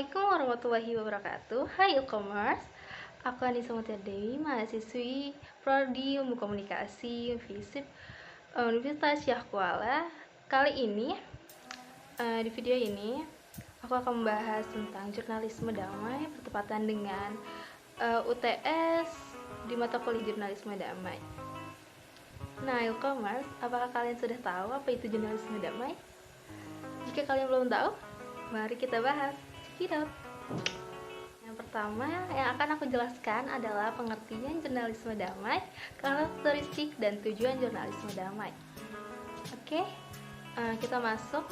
Assalamualaikum warahmatullahi wabarakatuh. Hai e-commerce, aku Anissa Mutia Dewi, mahasiswi Prodi Ilmu Komunikasi FISIP Universitas Syah Kuala. Kali ini, di video ini, aku akan membahas tentang jurnalisme damai bertepatan dengan UTS di mata kuliah jurnalisme damai. Nah, e-commerce, apakah kalian sudah tahu apa itu jurnalisme damai? Jika kalian belum tahu, mari kita bahas. Check it out. Yang pertama yang akan aku jelaskan adalah pengertian jurnalisme damai, karakteristik dan tujuan jurnalisme damai. Oke, kita masuk.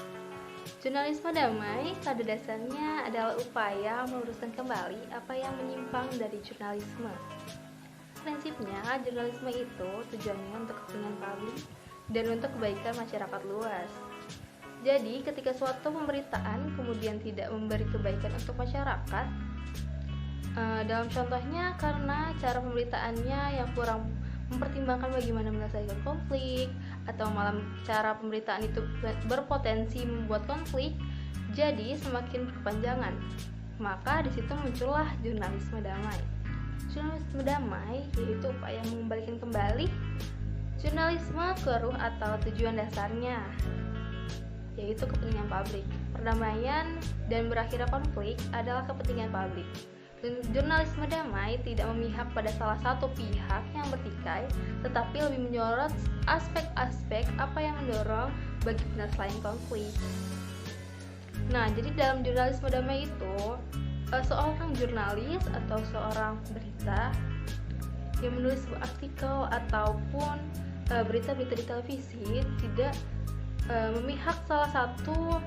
Jurnalisme damai pada dasarnya adalah upaya meluruskan kembali apa yang menyimpang dari jurnalisme. Prinsipnya, jurnalisme itu tujuannya untuk kepentingan publik dan untuk kebaikan masyarakat luas. Jadi, ketika suatu pemberitaan kemudian tidak memberi kebaikan untuk masyarakat, dalam contohnya karena cara pemberitaannya yang kurang mempertimbangkan bagaimana menyelesaikan konflik, atau malah cara pemberitaan itu berpotensi membuat konflik, jadi semakin berkepanjangan, maka di situ muncullah jurnalisme damai. Jurnalisme damai yaitu upaya mengembalikan kembali jurnalisme ke ruh atau tujuan dasarnya, yaitu kepentingan publik. Perdamaian dan berakhirnya konflik adalah kepentingan publik. Jurnalisme damai tidak memihak pada salah satu pihak yang bertikai, tetapi lebih menyorot aspek-aspek apa yang mendorong bagi penyelesaian konflik. Nah, jadi dalam jurnalisme damai itu, seorang jurnalis atau seorang berita yang menulis sebuah artikel ataupun berita-berita di televisi tidak memihak salah satu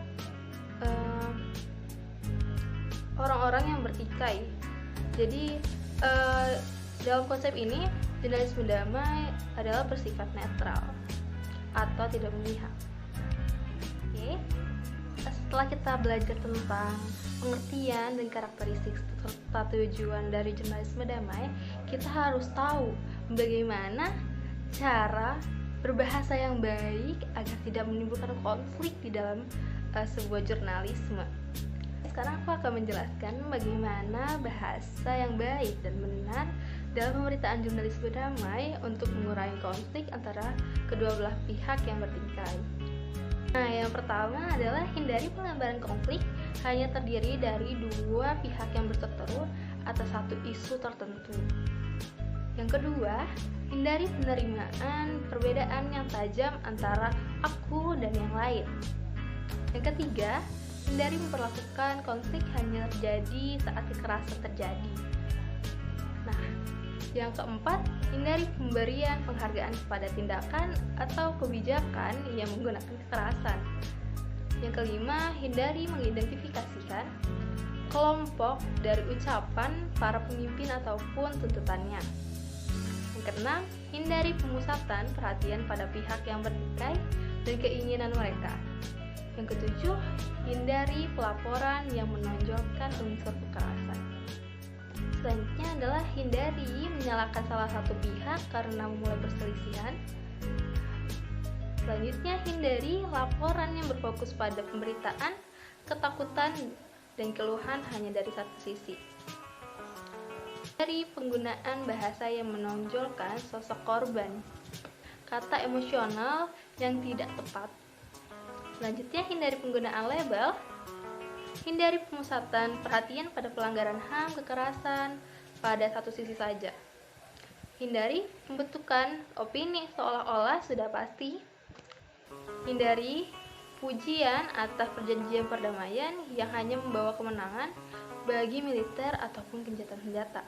orang-orang yang bertikai. Jadi dalam konsep ini jurnalisme damai adalah bersifat netral atau tidak memihak. Oke. Setelah kita belajar tentang pengertian dan karakteristik serta tujuan dari jurnalisme damai, kita harus tahu bagaimana cara berbahasa yang baik agar tidak menimbulkan konflik di dalam sebuah jurnalisme. Sekarang aku akan menjelaskan bagaimana bahasa yang baik dan benar dalam pemberitaan jurnalisme damai untuk mengurangi konflik antara kedua belah pihak yang bertikai. Nah, yang pertama adalah hindari pelebaran konflik hanya terdiri dari dua pihak yang berseteru atas satu isu tertentu. Yang kedua, hindari penerimaan perbedaan yang tajam antara aku dan yang lain. Yang ketiga, hindari memperlakukan konflik hanya terjadi saat kekerasan terjadi. Nah, yang keempat, hindari pemberian penghargaan kepada tindakan atau kebijakan yang menggunakan kekerasan. Yang kelima, hindari mengidentifikasikan kelompok dari ucapan para pemimpin ataupun tuntutannya. Yang keenam, hindari pemusatan perhatian pada pihak yang bertikai dan keinginan mereka. Yang ketujuh, hindari pelaporan yang menonjolkan unsur kekerasan. Selanjutnya adalah hindari menyalahkan salah satu pihak karena memulai perselisihan. Selanjutnya, hindari laporan yang berfokus pada pemberitaan, ketakutan, dan keluhan hanya dari satu sisi. Dari penggunaan bahasa yang menonjolkan sosok korban, kata emosional yang tidak tepat. Selanjutnya, hindari penggunaan label. Hindari pemusatan perhatian pada pelanggaran HAM, kekerasan pada satu sisi saja. Hindari pembentukan opini seolah-olah sudah pasti. Hindari pujian atas perjanjian perdamaian yang hanya membawa kemenangan bagi militer ataupun gencatan senjata.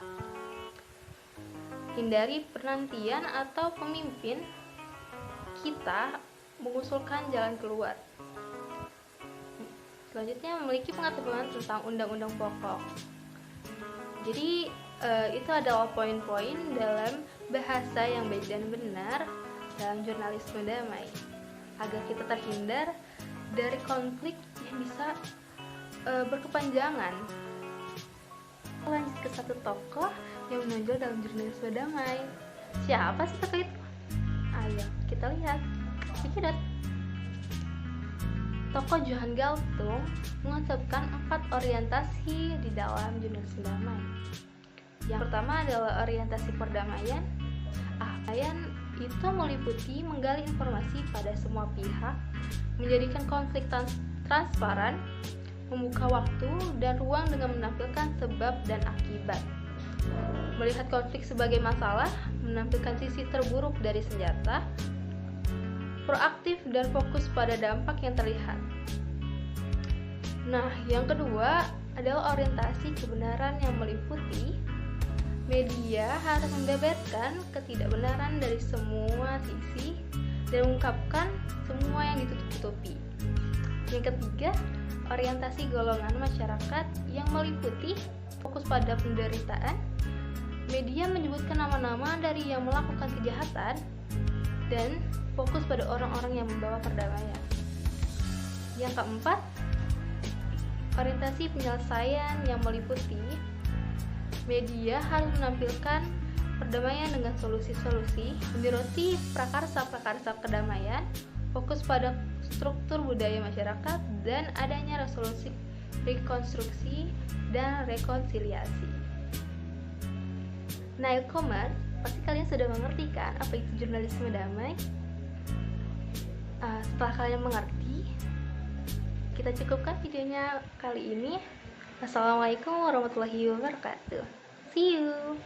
Hindari penantian atau pemimpin kita mengusulkan jalan keluar. Selanjutnya, memiliki pengetahuan tentang undang-undang pokok. Jadi itu adalah poin-poin dalam bahasa yang baik dan benar dalam jurnalisme damai, agar kita terhindar dari konflik yang bisa berkepanjangan. Lanjut ke satu tokoh yang menonjol dalam jurnalisme damai. Siapa sih tokoh itu? Ayo kita lihat. Sedikit. tokoh Johann Galtung mengonsepkan 4 orientasi di dalam jurnalisme damai. Yang pertama adalah orientasi perdamaian. Perdamaian itu meliputi menggali informasi pada semua pihak, menjadikan konflik transparan, membuka waktu dan ruang dengan menampilkan sebab dan akibat, melihat konflik sebagai masalah, menampilkan sisi terburuk dari senjata, proaktif dan fokus pada dampak yang terlihat. Nah, yang kedua adalah orientasi kebenaran yang meliputi media harus membeberkan ketidakbenaran dari semua sisi dan mengungkapkan semua yang ditutup-tutupi. Yang ketiga, orientasi golongan masyarakat yang meliputi fokus pada penderitaan. Media menyebutkan nama-nama dari yang melakukan kejahatan dan fokus pada orang-orang yang membawa perdamaian. Yang keempat, orientasi penyelesaian yang meliputi media harus menampilkan perdamaian dengan solusi-solusi, menyoroti prakarsa-prakarsa kedamaian, fokus pada struktur budaya masyarakat, dan adanya resolusi rekonstruksi dan rekonsiliasi. Nah, e-commerce, pasti kalian sudah mengerti kan apa itu jurnalisme damai? Setelah kalian mengerti, kita cukupkan videonya kali ini. Assalamualaikum warahmatullahi wabarakatuh. See you.